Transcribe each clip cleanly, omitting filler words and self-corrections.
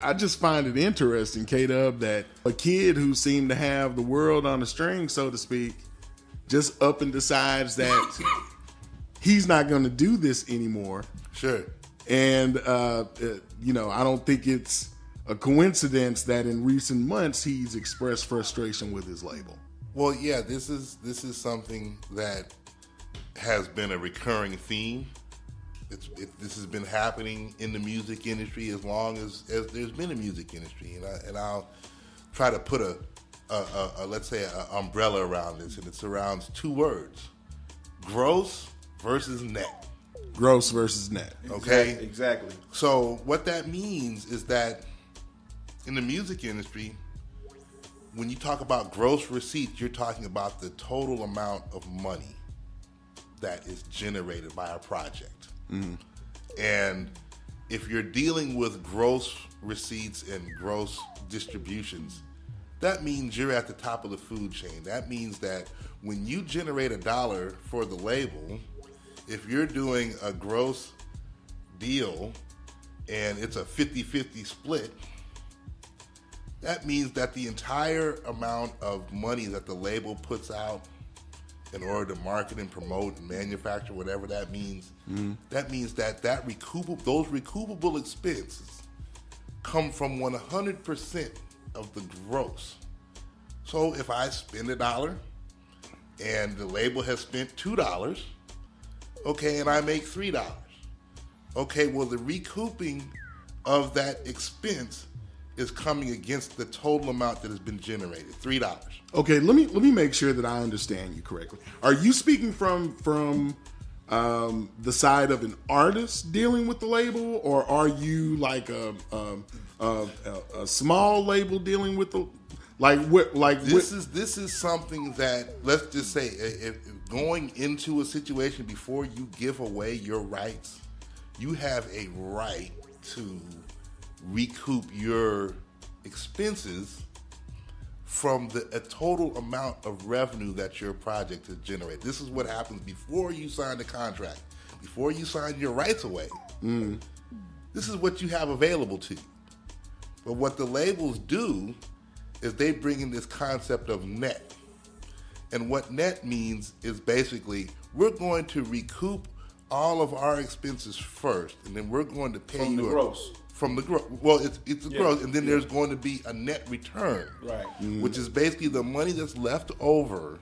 I just find it interesting, K-Dub, that a kid who seemed to have the world on a string, so to speak, just up and decides that he's not going to do this anymore. Sure. And, I don't think it's a coincidence that in recent months he's expressed frustration with his label. Well, yeah, this is something that has been a recurring theme. This has been happening in the music industry as long as there's been a music industry, and I'll try to put a let's say an umbrella around this, and it surrounds two words: gross versus net. Gross versus net. Okay, exactly. So what that means is that in the music industry, when you talk about gross receipts, you're talking about the total amount of money that is generated by a project. Mm-hmm. And if you're dealing with gross receipts and gross distributions, that means you're at the top of the food chain. That means that when you generate $1 for the label, if you're doing a gross deal and it's a 50-50 split, that means that the entire amount of money that the label puts out in order to market and promote and manufacture, whatever that means, that means that those recoupable expenses come from 100% of the gross. So if I spend $1 and the label has spent $2, okay, and I make $3, okay, well, the recouping of that expense is coming against the total amount that has been generated, $3. Okay, let me make sure that I understand you correctly. Are you speaking from the side of an artist dealing with the label, or are you like a small label dealing with the this is something that, let's just say, if going into a situation before you give away your rights, you have a right to recoup your expenses from a total amount of revenue that your project has generated. This is what happens before you sign the contract, before you sign your rights away. This is what you have available to you. But what the labels do is they bring in this concept of net. And what net means is basically we're going to recoup all of our expenses first, and then we're going to pay you gross. From the gross. Well, it's a gross, and then there's going to be a net return, right? Which is basically the money that's left over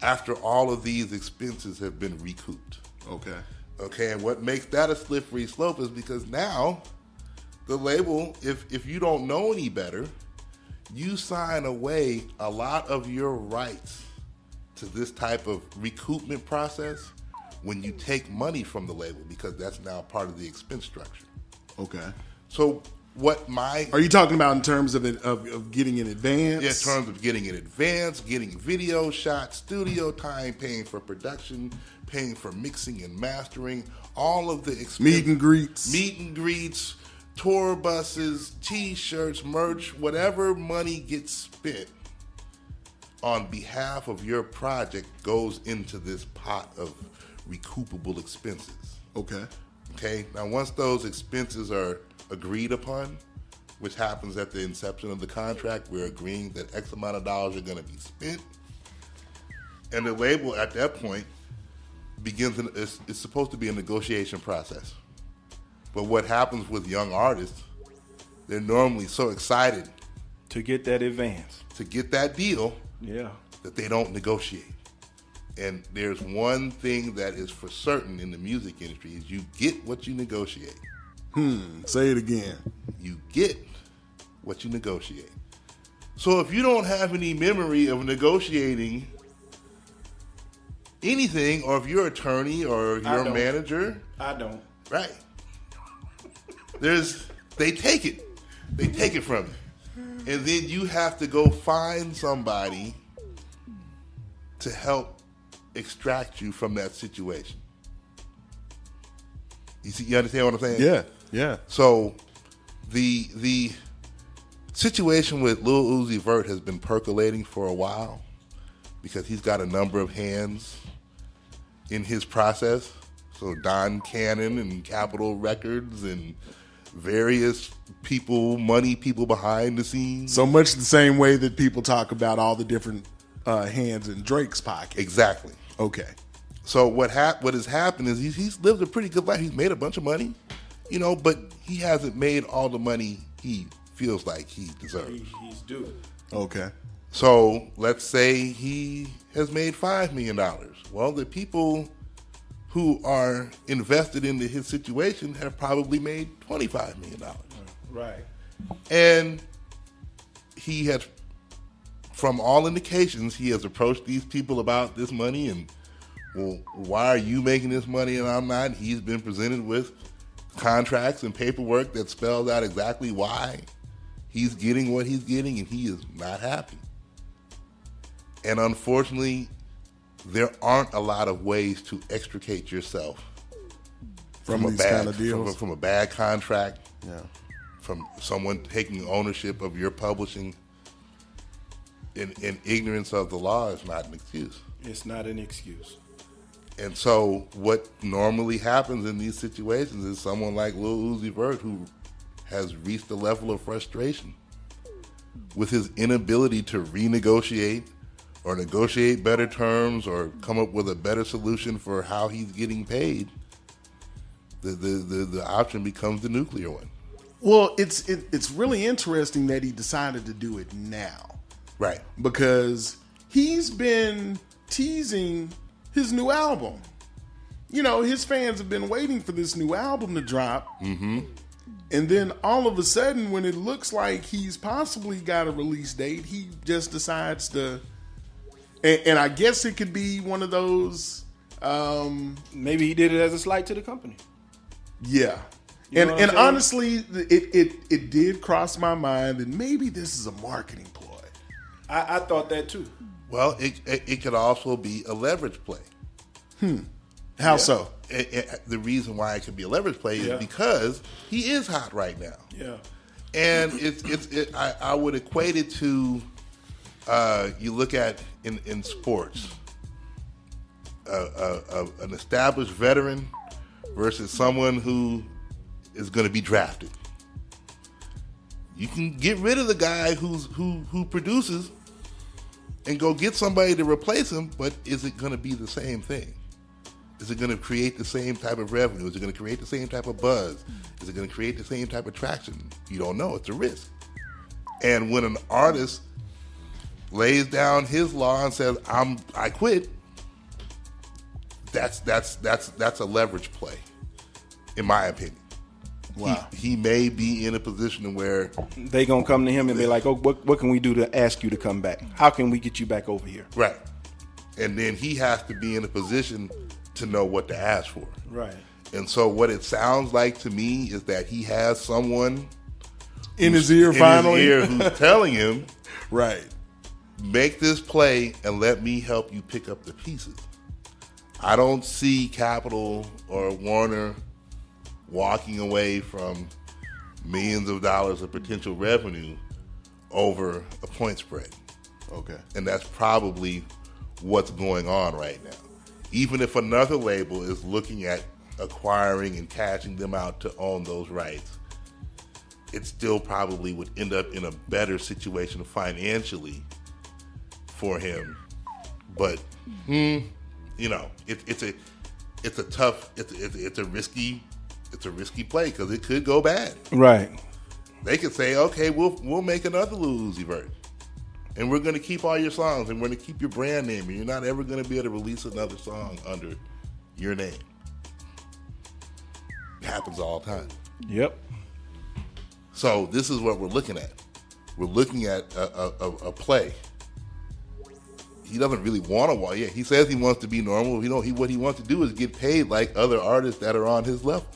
after all of these expenses have been recouped. Okay, and what makes that a slippery slope is because now the label, if you don't know any better, you sign away a lot of your rights to this type of recoupment process when you take money from the label, because that's now part of the expense structure. Okay. So are you talking about in terms of getting in advance? Yeah, in terms of getting in advance, getting video shots, studio time, paying for production, paying for mixing and mastering, all of the expense. Meet and greets, tour buses, T-shirts, merch, whatever money gets spent on behalf of your project goes into this pot of recoupable expenses. Okay. Now, once those expenses are agreed upon, which happens at the inception of the contract, we're agreeing that X amount of dollars are going to be spent, and the label at that point begins. It's supposed to be a negotiation process. But what happens with young artists? They're normally so excited to get that advance, to get that deal, that they don't negotiate. And there's one thing that is for certain in the music industry is you get what you negotiate. Say it again. You get what you negotiate. So if you don't have any memory of negotiating anything, or if your attorney or your manager, I don't. Right. They take it from you. And then you have to go find somebody to help extract you from that situation. You understand what I'm saying? Yeah. So the situation with Lil Uzi Vert has been percolating for a while because he's got a number of hands in his process. So Don Cannon and Capitol Records and various people, money people behind the scenes. So much the same way that people talk about all the different hands in Drake's pocket. Exactly. Okay. So what has happened is he's lived a pretty good life. He's made a bunch of money, but he hasn't made all the money he feels like he deserves. He's due. Okay. So let's say he has made $5 million. Well, the people who are invested into his situation have probably made $25 million. Right. And he has, from all indications, he has approached these people about this money and, well, why are you making this money and I'm not? He's been presented with contracts and paperwork that spells out exactly why he's getting what he's getting, and he is not happy. And unfortunately, there aren't a lot of ways to extricate yourself From these kind of deals? From a bad contract, Yeah. from someone taking ownership of your publishing. In ignorance of the law is not an excuse. It's not an excuse. And so what normally happens in these situations is someone like Lil Uzi Vert, who has reached a level of frustration with his inability to renegotiate or negotiate better terms or come up with a better solution for how he's getting paid, the option becomes the nuclear one. Well, it's really interesting that he decided to do it now. Right. Because he's been teasing his new album. His fans have been waiting for this new album to drop. Mm-hmm. And then all of a sudden, when it looks like he's possibly got a release date, he just decides to... And I guess it could be one of those... Maybe he did it as a slight to the company. Yeah. You know what I'm And saying? honestly, it did cross my mind that maybe this is a marketing ploy. I thought that too. Well, it could also be a leverage play. How so? The reason why it could be a leverage play is Yeah. because he is hot right now. Yeah. And I would equate it to you look at in sports an established veteran versus someone who is going to be drafted. You can get rid of the guy who produces and go get somebody to replace him, but is it going to be the same thing? Is it going to create the same type of revenue? Is it going to create the same type of buzz? Is it going to create the same type of traction? You don't know. It's a risk. And when an artist lays down his law and says, I quit, that's a leverage play, in my opinion. Wow. He may be in a position where They gonna come to him and be like, "Oh, what can we do to ask you to come back? How can we get you back over here?" right, and then he has to be in a position to know what to ask for. Right. And so what it sounds like to me is that he has someone In his ear, finally. who's telling him, Right. make this play and let me help you pick up the pieces. I don't see Capitol or Warner walking away from millions of dollars of potential revenue over a point spread. Okay. And that's probably what's going on right now. Even if another label is looking at acquiring and cashing them out to own those rights, it still probably would end up in a better situation financially for him. But it's a risky play because it could go bad. Right. They could say, okay, we'll make another Lil Uzi Vert, and we're going to keep all your songs, and we're going to keep your brand name, and you're not ever going to be able to release another song under your name. It happens all the time. Yep. So this is what we're looking at. We're looking at a play. He doesn't really want to. Yeah, he says he wants to be normal. What he wants to do is get paid like other artists that are on his level.